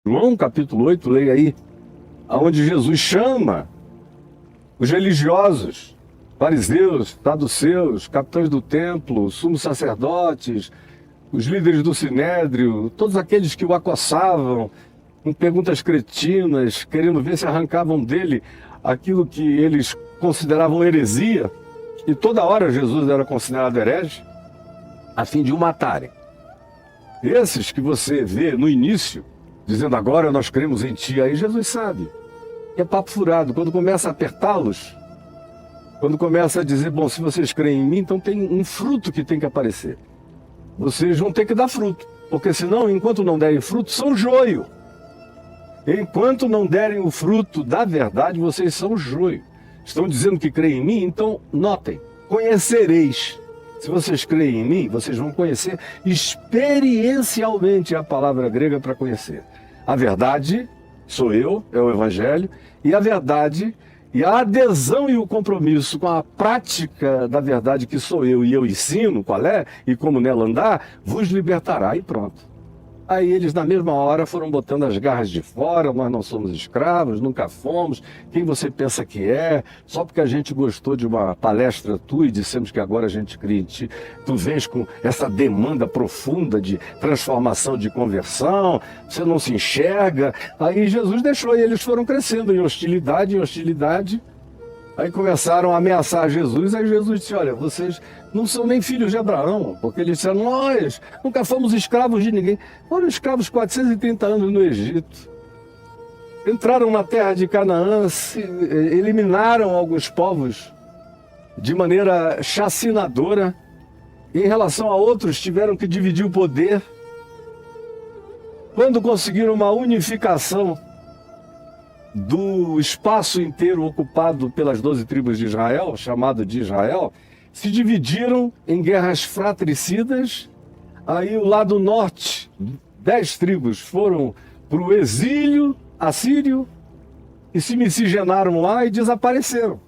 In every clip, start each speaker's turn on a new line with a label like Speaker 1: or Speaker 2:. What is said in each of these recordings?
Speaker 1: João capítulo 8, leia aí, onde Jesus chama os religiosos, fariseus, saduceus, capitães do templo, sumos sacerdotes, os líderes do sinédrio, todos aqueles que o acossavam, com perguntas cretinas, querendo ver se arrancavam dele aquilo que eles consideravam heresia, e toda hora Jesus era considerado herege, a fim de o matarem. Esses que você vê no início, dizendo agora nós cremos em ti, aí Jesus sabe. É papo furado. Quando começa a apertá-los, quando começa a dizer, bom, se vocês creem em mim, então tem um fruto que tem que aparecer. Vocês vão ter que dar fruto, porque senão, enquanto não derem fruto, são joio. Enquanto não derem o fruto da verdade, vocês são joio. Estão dizendo que creem em mim, então notem, conhecereis. Se vocês creem em mim, vocês vão conhecer experiencialmente a palavra grega para conhecer. A verdade sou eu, é o Evangelho, e a verdade e a adesão e o compromisso com a prática da verdade que sou eu e eu ensino qual é e como nela andar, vos libertará e pronto. Aí eles na mesma hora foram botando as garras de fora, nós não somos escravos, nunca fomos, quem você pensa que é, só porque a gente gostou de uma palestra tua e dissemos que agora a gente cria em ti, tu vens com essa demanda profunda de transformação, de conversão, você não se enxerga, aí Jesus deixou e eles foram crescendo em hostilidade, aí começaram a ameaçar Jesus, aí Jesus disse, olha, vocês não são nem filhos de Abraão, porque eles disseram, nós nunca fomos escravos de ninguém. Foram escravos 430 anos no Egito. Entraram na terra de Canaã, eliminaram alguns povos de maneira chacinadora. Em relação a outros, tiveram que dividir o poder. Quando conseguiram uma unificação do espaço inteiro ocupado pelas 12 tribos de Israel, chamado de Israel, se dividiram em guerras fratricidas. Aí o lado norte, 10 tribos foram para o exílio assírio e se miscigenaram lá e desapareceram.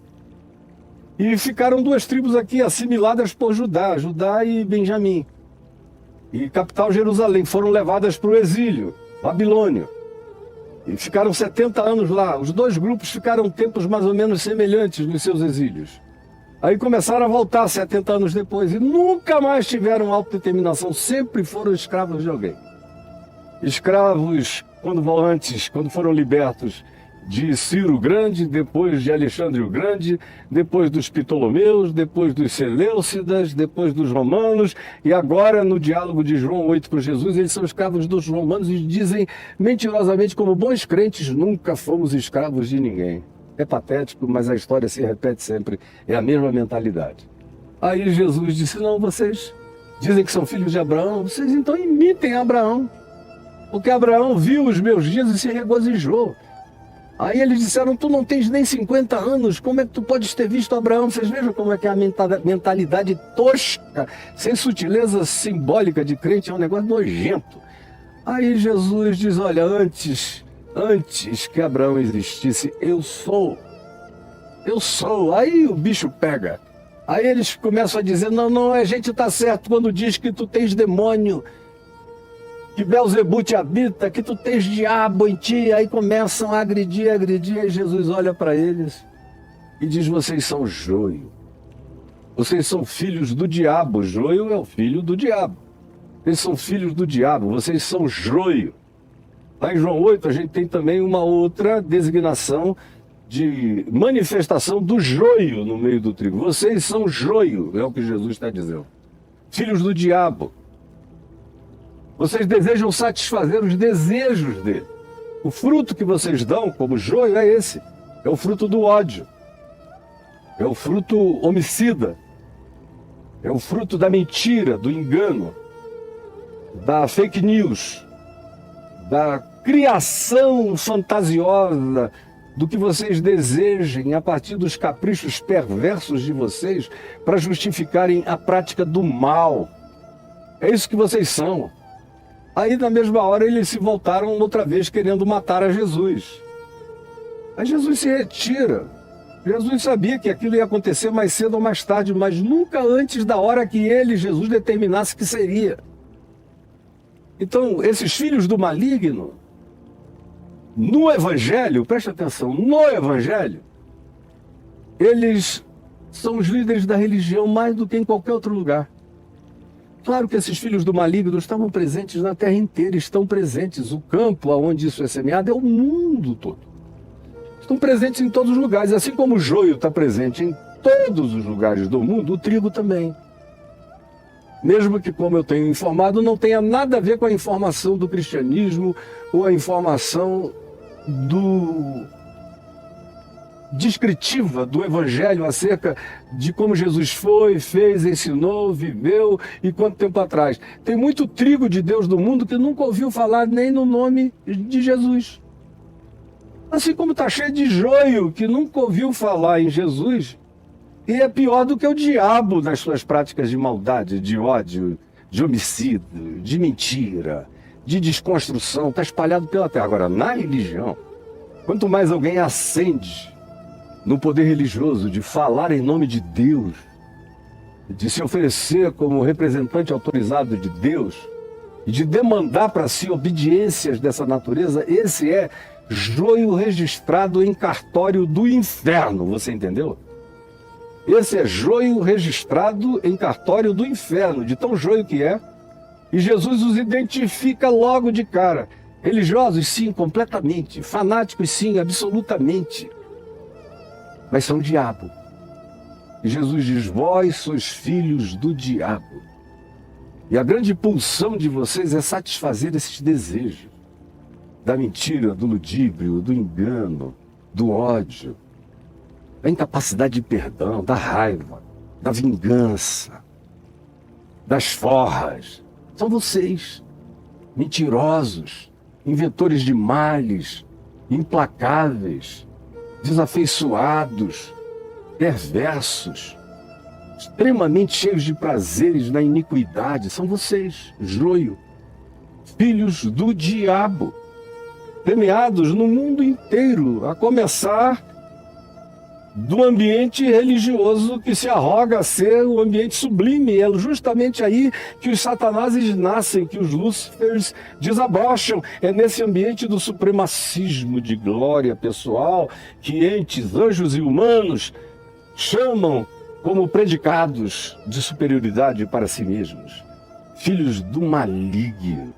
Speaker 1: E ficaram 2 tribos aqui assimiladas por Judá, Judá e Benjamim. E capital Jerusalém, foram levadas para o exílio, Babilônia. E ficaram 70 anos lá. Os 2 grupos ficaram tempos mais ou menos semelhantes nos seus exílios. Aí começaram a voltar 70 anos depois e nunca mais tiveram autodeterminação, sempre foram escravos de alguém. Escravos, quando foram libertos de Ciro Grande, depois de Alexandre o Grande, depois dos Ptolomeus, depois dos Seleucidas, depois dos romanos, e agora no diálogo de João 8 com Jesus, eles são escravos dos romanos e dizem mentirosamente, como bons crentes, nunca fomos escravos de ninguém. É patético, mas a história se repete sempre. É a mesma mentalidade. Aí Jesus disse, não, vocês dizem que são filhos de Abraão, vocês então imitem Abraão. Porque Abraão viu os meus dias e se regozijou. Aí eles disseram, tu não tens nem 50 anos, como é que tu podes ter visto Abraão? Vocês vejam como é que é a mentalidade tosca, sem sutileza simbólica de crente, é um negócio nojento. Aí Jesus diz, olha, antes que Abraão existisse, eu sou. Aí o bicho pega. Aí eles começam a dizer, não, a gente está certo quando diz que tu tens demônio, que Belzebu te habita, que tu tens diabo em ti. Aí começam a agredir, aí Jesus olha para eles e diz, vocês são joio. Vocês são filhos do diabo. Joio é o filho do diabo. Vocês são filhos do diabo, vocês são joio. Lá em João 8 a gente tem também uma outra designação de manifestação do joio no meio do trigo. Vocês são joio, é o que Jesus está dizendo. Filhos do diabo. Vocês desejam satisfazer os desejos dele. O fruto que vocês dão como joio é esse. É o fruto do ódio. É o fruto homicida. É o fruto da mentira, do engano, da fake news, da criação fantasiosa do que vocês desejem a partir dos caprichos perversos de vocês para justificarem a prática do mal. É isso que vocês são. Aí na mesma hora eles se voltaram outra vez querendo matar a Jesus. Aí Jesus se retira. Jesus sabia que aquilo ia acontecer mais cedo ou mais tarde, mas nunca antes da hora que ele, Jesus, determinasse que seria. Então, esses filhos do maligno No Evangelho, preste atenção, no Evangelho, eles são os líderes da religião mais do que em qualquer outro lugar. Claro que esses filhos do maligno estavam presentes na terra inteira, estão presentes. O campo onde isso é semeado é o mundo todo. Estão presentes em todos os lugares, assim como o joio está presente em todos os lugares do mundo, o trigo também. Mesmo que, como eu tenho informado, não tenha nada a ver com a informação do cristianismo ou a informação descritiva do Evangelho acerca de como Jesus foi, fez, ensinou, viveu e quanto tempo atrás. Tem muito trigo de Deus do mundo que nunca ouviu falar nem no nome de Jesus. Assim como está cheio de joio que nunca ouviu falar em Jesus e é pior do que o diabo nas suas práticas de maldade, de ódio, de homicídio, de mentira, de desconstrução. Está espalhado pela terra. Agora, na religião, quanto mais alguém acende no poder religioso de falar em nome de Deus, de se oferecer como representante autorizado de Deus e de demandar para si obediências dessa natureza, esse é joio registrado em cartório do inferno, você entendeu? Esse é joio registrado em cartório do inferno, de tão joio que é, e Jesus os identifica logo de cara. Religiosos, sim, completamente. Fanáticos, sim, absolutamente. Mas são o diabo. E Jesus diz, vós sois filhos do diabo. E a grande pulsão de vocês é satisfazer esses desejos. Da mentira, do ludíbrio, do engano, do ódio, da incapacidade de perdão, da raiva, da vingança, das forras. São vocês, mentirosos, inventores de males, implacáveis, desafeiçoados, perversos, extremamente cheios de prazeres na iniquidade. São vocês, joio, filhos do diabo, semeados no mundo inteiro, a começar do ambiente religioso que se arroga a ser o ambiente sublime. É justamente aí que os satanases nascem, que os lúcifers desabrocham. É nesse ambiente do supremacismo de glória pessoal que entes, anjos e humanos chamam como predicados de superioridade para si mesmos. Filhos do maligno.